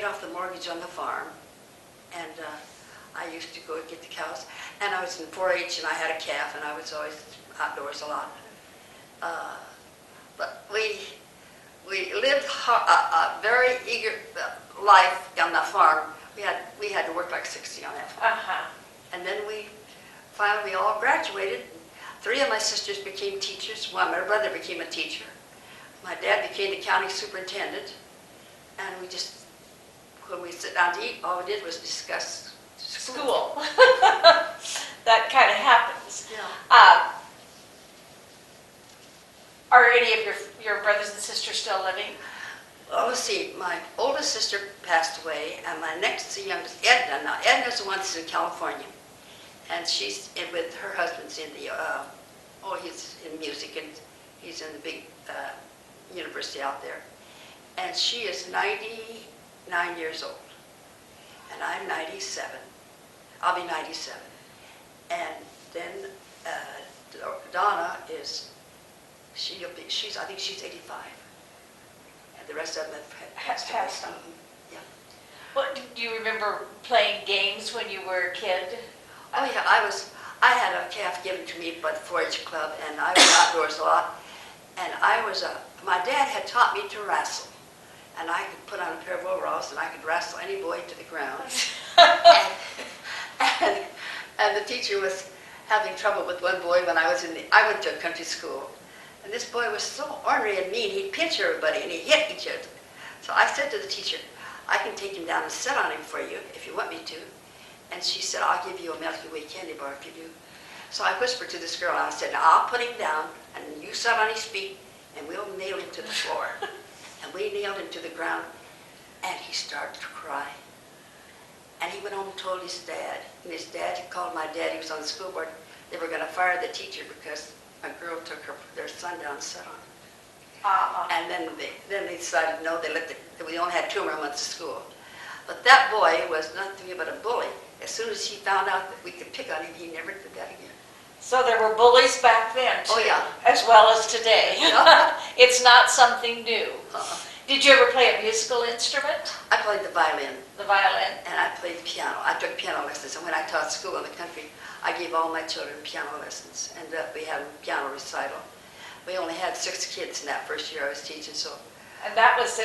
paid off the mortgage on the farm, and I used to go get the cows. And I was in 4-H, and I had a calf, and I was always outdoors a lot. But we lived a very eager life on the farm. We had to work like 60 on that farm. And then we finally all graduated. 3 of my sisters became teachers. One, my brother became a teacher. My dad became the county superintendent. And we just, when we sit down to eat, all we did was discuss school. That kind of happens. Yeah. Are any of your brothers and sisters still living? Well, let's see. My oldest sister passed away, and my next youngest, Edna. Now, Edna's the one that's in California, and she's with her husband's in the. He's in music, and he's in the big university out there. And she is 99 years old, and I'm 97. I'll be 97. And then Donna is. I think she's 85. And the rest of them have passed on. Yeah. What, do you remember playing games when you were a kid? Oh yeah, I had a calf given to me by the 4-H club, and I was outdoors a lot. And my dad had taught me to wrestle. And I could put on a pair of overalls, and I could wrestle any boy to the ground. and the teacher was having trouble with one boy when I went to a country school. And this boy was so ornery and mean, he'd pinch everybody and he'd hit each other. So I said to the teacher, I can take him down and sit on him for you if you want me to. And she said, I'll give you a Milky Way candy bar if you do. So I whispered to this girl, and I said, now I'll put him down, and you sit on his feet, and we'll nail him to the floor. And we nailed him to the ground, and he started to cry. And he went home and told his dad. And his dad had called my dad, he was on the school board. They were going to fire the teacher because a girl took their son down and sat on him. And then they decided, no, we only had 2 more months of school. But that boy was nothing but a bully. As soon as he found out that we could pick on him, he never did that again. So there were bullies back then, too, oh, yeah. as well as today. Yeah. It's not something new. Uh-uh. Did you ever play a musical instrument? I played the violin. The violin? And I played piano. I took piano lessons. And when I taught school in the country, I gave all my children piano lessons. And we had a piano recital. We only had 6 kids in that first year I was teaching, so. And that was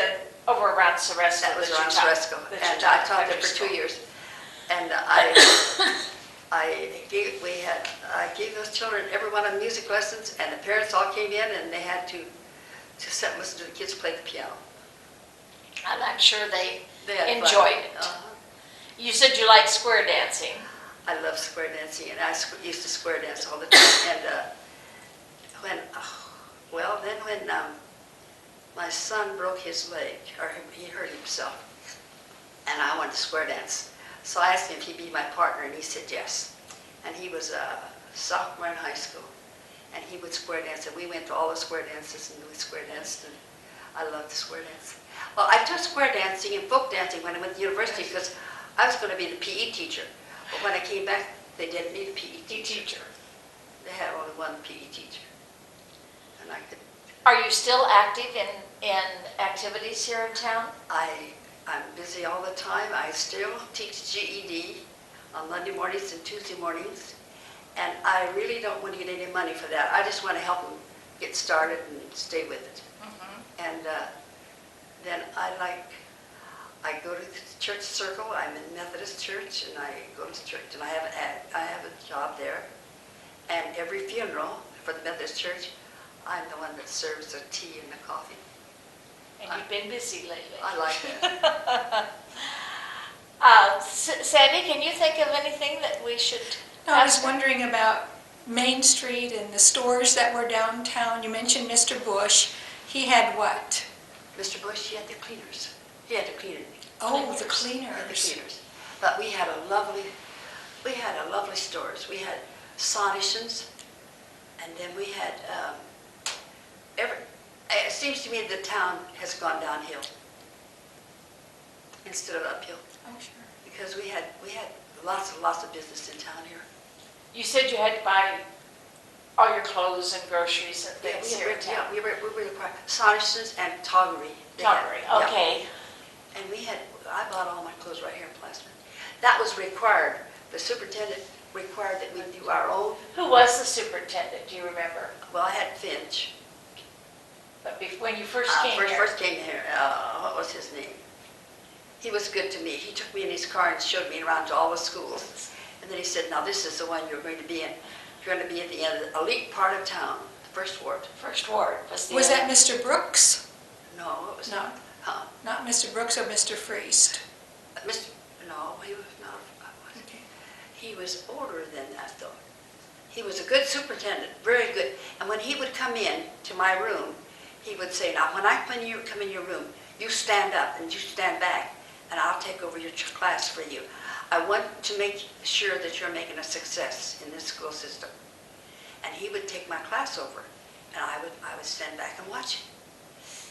over around Ceresco. That was around Ceresco. And I taught there for 2 years. And I gave those children, every one of them, music lessons, and the parents all came in, and they had to sit and listen to the kids play the piano. And I'm sure they enjoyed fun. it. You said you liked square dancing. I love square dancing, and I used to square dance all the time. And when my son broke his leg, or he hurt himself, and I wanted to square dance. So I asked him if he'd be my partner, and he said yes. And he was a sophomore in high school, and he would square dance, and we went to all the square dances, and we square danced, and I loved the square dance. Well, I took square dancing and folk dancing when I went to university because I was going to be the PE teacher. But when I came back, they didn't need a PE teacher. They had only one PE teacher. And I could. Are you still active in activities here in town? I'm busy all the time. I still teach GED on Monday mornings and Tuesday mornings. And I really don't want to get any money for that. I just want to help them get started and stay with it. Mm-hmm. And then I go to the church circle. I'm in Methodist church, and I go to church, and I have a job there. And every funeral for the Methodist church, I'm the one that serves the tea and the coffee. And you've been busy lately. I like that. Sandy, can you think of anything that we should No, I was wondering about Main Street and the stores that were downtown. You mentioned Mr. Bush. He had what? Mr. Bush, he had the cleaners. He had to clean it. Oh, the The cleaners. cleaners. But we had a lovely stores. We had Sonnison's, and then we had it seems to me the town has gone downhill instead of uphill. Oh, sure. Because we had lots and lots of business in town here. You said you had to buy all your clothes and groceries and things Yeah, here in town. we were required. Sonnison's and Toggery. Toggery, okay. Yeah. And I bought all my clothes right here in Placerville. That was required. The superintendent required that we do our own. Who was the superintendent, do you remember? Well, I had Finch. But when you first came here? First came here, what was his name? He was good to me. He took me in his car and showed me around to all the schools. And then he said, now this is the one you're going to be in. You're going to be at the end of the elite part of town, the first ward. First ward. Was that Mr. Brooks? No, it was No. not. Not Mr. Brooks or Mr. Freest? No, he was not. Okay. He was older than that, though. He was a good superintendent, very good. And when he would come in to my room, he would say, now, when you come in your room, you stand up and you stand back, and I'll take over your class for you. I want to make sure that you're making a success in this school system. And he would take my class over, and I would stand back and watch him.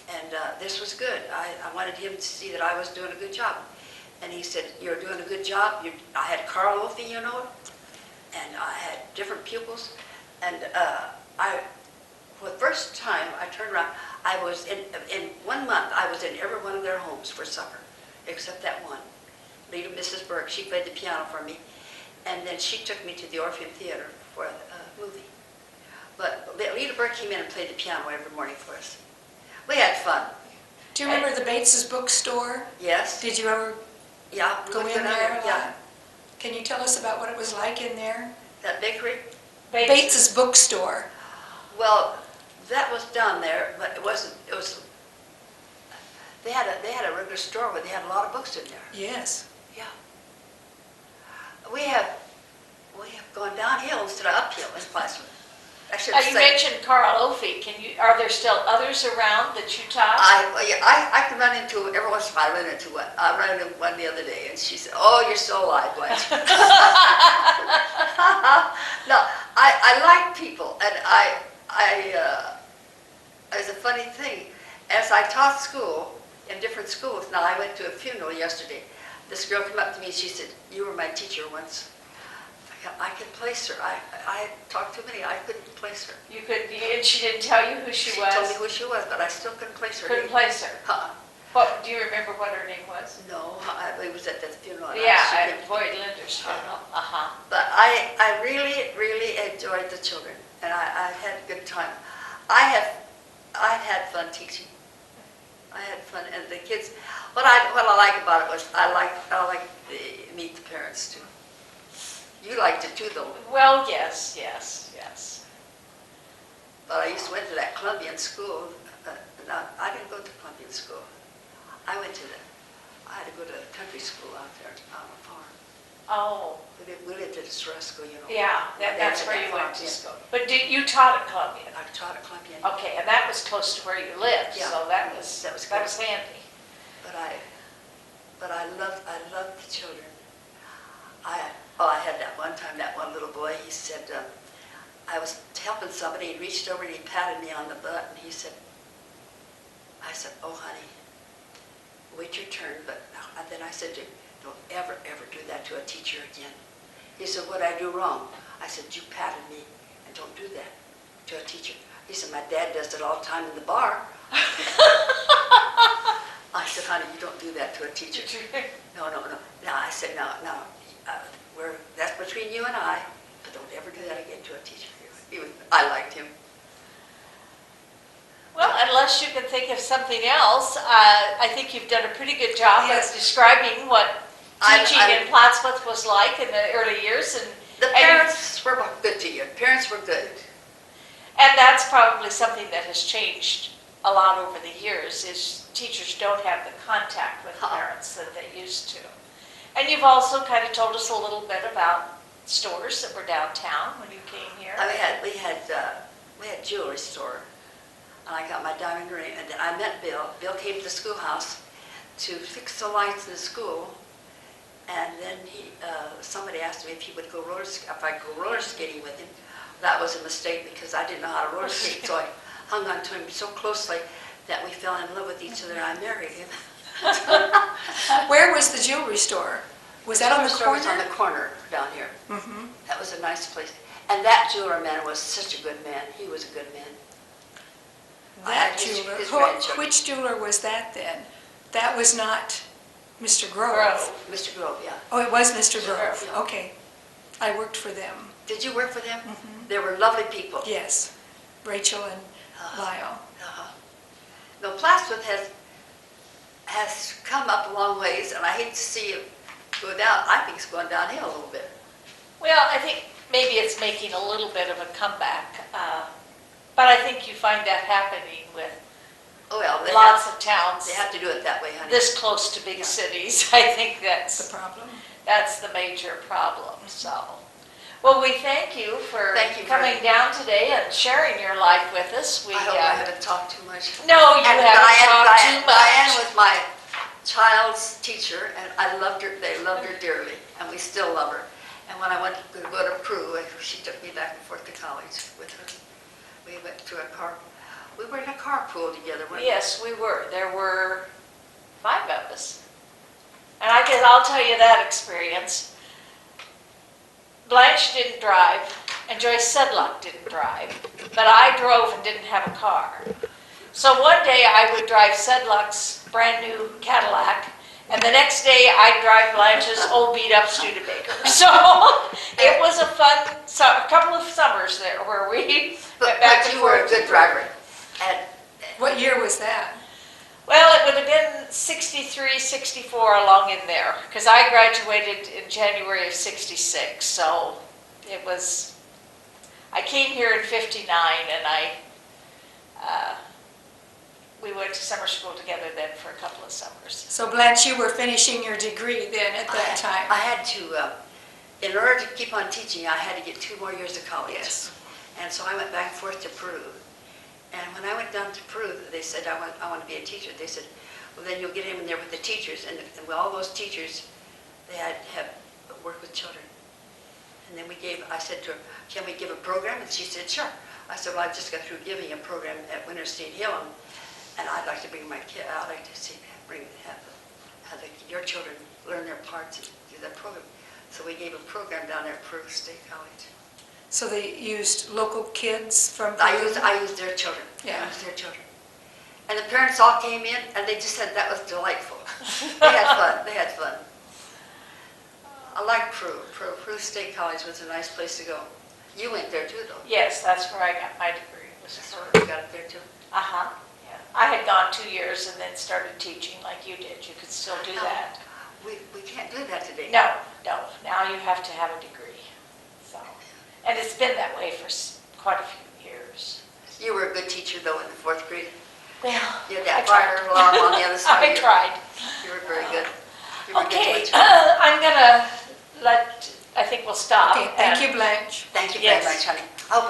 And this was good. I wanted him to see that I was doing a good job. And he said, you're doing a good job. I had Carl Opie, you know, and I had different pupils. And for the first time, I turned around. I was in 1 month, I was in every one of their homes for supper, except that one. Little Mrs. Burke, she played the piano for me. And then she took me to the Orpheum Theater for a movie. But Lita Burke came in and played the piano every morning for us. We had fun. Do you remember the Bates's bookstore? Yes. Did you ever Yeah. we go would in there a lot? Yeah. Can you tell us about what it was like in there? That bakery? Bates's bookstore. Well, that was down there, but it wasn't, it was, they had a regular store where they had a lot of books in there. Yes. Yeah. We have gone downhill instead of uphill in Placerville. I should You say. mentioned Carl Opie. Are there still others around that you taught? I can run into, every once in a while I run into one. I ran into one the other day and she said, oh, you're still alive, Blanche. No, I like people, and it's a funny thing. As I taught school in different schools, now I went to a funeral yesterday. This girl came up to me and she said, you were my teacher once. I could place her. I talked too many. I couldn't place her. You could, and she didn't tell you who she was? She told me who she was, but I still couldn't place her. Couldn't place her. What, do you remember what her name was? No, it was at the funeral. Yeah, at Boyd Linder's funeral. But I really, really enjoyed the children, and I had a good time. I had fun teaching. I had fun, and the kids. What I like about it was I like to meet the parents too. You liked it too, though. Well, yes. But I used to went to that Columbian school. No, I didn't go to Columbian school. I had to go to a country school out there on a farm. Oh. We lived at Sorosco, you know. Yeah, that's at where that you farm, went to yeah. school. But you taught at Columbia? I taught at Columbian. Okay, and that was close to where you lived, Yeah. so that was good. handy. But I loved the children. I had that one time, that one little boy, he said, I was helping somebody, he reached over and he patted me on the butt and he said, I said, oh honey, wait your turn, but and then I said to him, don't ever do that to a teacher again. He said, what'd I do wrong? I said, you patted me, and don't do that to a teacher. He said, my dad does it all the time in the bar. I said, honey, you don't do that to a teacher. No. Now, I said, no, that's between you and I, but don't ever do that again to a teacher. I liked him. Well, unless you can think of something else, I think you've done a pretty good job Yes. of describing what teaching in Plattsmouth was like in the early years. The parents were good to you. Parents were good. And that's probably something that has changed a lot over the years, is teachers don't have the contact with parents that they used to. And you've also kind of told us a little bit about stores that were downtown when you came here. We had jewelry store, and I got my diamond ring, and then I met Bill. Bill came to the schoolhouse to fix the lights in the school, and then somebody asked me if I'd go roller skating with him. That was a mistake because I didn't know how to roller skate, so I hung on to him so closely that we fell in love with each other and I married him. Where was the jewelry store? Was that on the Store was corner? on the corner down here. Mm-hmm. That was a nice place. And that jeweler man was such a good man. He was a good man. I That had his jeweler. grandchildren. Which jeweler was that then? That was not Mr. Grove. Grove. Mr. Grove, yeah. Oh, it was Mr. Mr. Grove, Grove, yeah. okay. I worked for them, Did you work for them? Mhm. They were lovely people. yes. Rachel and Lyle. Uh-huh. No, Plattsmouth has come up a long ways, and I hate to see it go down. I think it's going downhill a little bit. Well, I think maybe it's making a little bit of a comeback, but I think you find that happening with Oh, well, lots of towns they have to do it that way, honey. this close to big Yeah. cities. I think That's the problem. that's the major problem, so. Well, we thank you for Thank you coming down today and sharing your life with us. I hope I haven't talked too much. No, you And haven't talked too much. Diane was my child's teacher, and I loved her. They loved her dearly, and we still love her. And when I went to go to Peru, she took me back and forth to college with her. We went to a car. We were in a carpool together, weren't we? Yes, we were. There were 5 of us. And I guess I'll tell you that experience. Blanche didn't drive, and Joyce Sedlock didn't drive, but I drove and didn't have a car. So one day I would drive Sedlock's brand new Cadillac, and the next day I'd drive Blanche's old beat up Studebaker. So it was a fun, a couple of summers there where we went back But and you were a forth. good driver. And What year was that? Well, it would have been 63, 64 along in there, because I graduated in January of 66, so it was, I came here in 59 and we went to summer school together then for a couple of summers. So Blanche, you were finishing your degree then at that time? I had to, in order to keep on teaching, I had to get 2 more years of college. Yes. And so I went back and forth to Peru. And when I went down to Peru, they said, I want to be a teacher. They said, well, then you'll get him in there with the teachers. And with all those teachers, they had to have work with children. And then I said to her, can we give a program? And she said, sure. I said, well, I just got through giving a program at Winter State Hill, and I'd like to bring my kid, I'd like to see, have your children learn their parts and do that program. So we gave a program down there at Peru State College. So they used local kids from I Peru? used their children. Yeah. I used their children. And the parents all came in, and they just said that was delightful. They had fun. They had fun. I like Peru. Peru State College was a nice place to go. You went there too, though. Yes, that's where I got my degree, was That's for, where you got it there too. uh-huh, yeah. I had gone 2 years and then started teaching like you did. You could still do that. We can't do that today. No, now you have to have a degree, so. And it's been that way for quite a few years. You were a good teacher, though, in the 4th grade. Well, You had I that tried. fire alarm on the other side. I tried. You were very good. You were a good Okay, teacher. I'm gonna I think we'll stop. Okay, thank you, Blanche. Thank you very Yes. much, honey. I hope it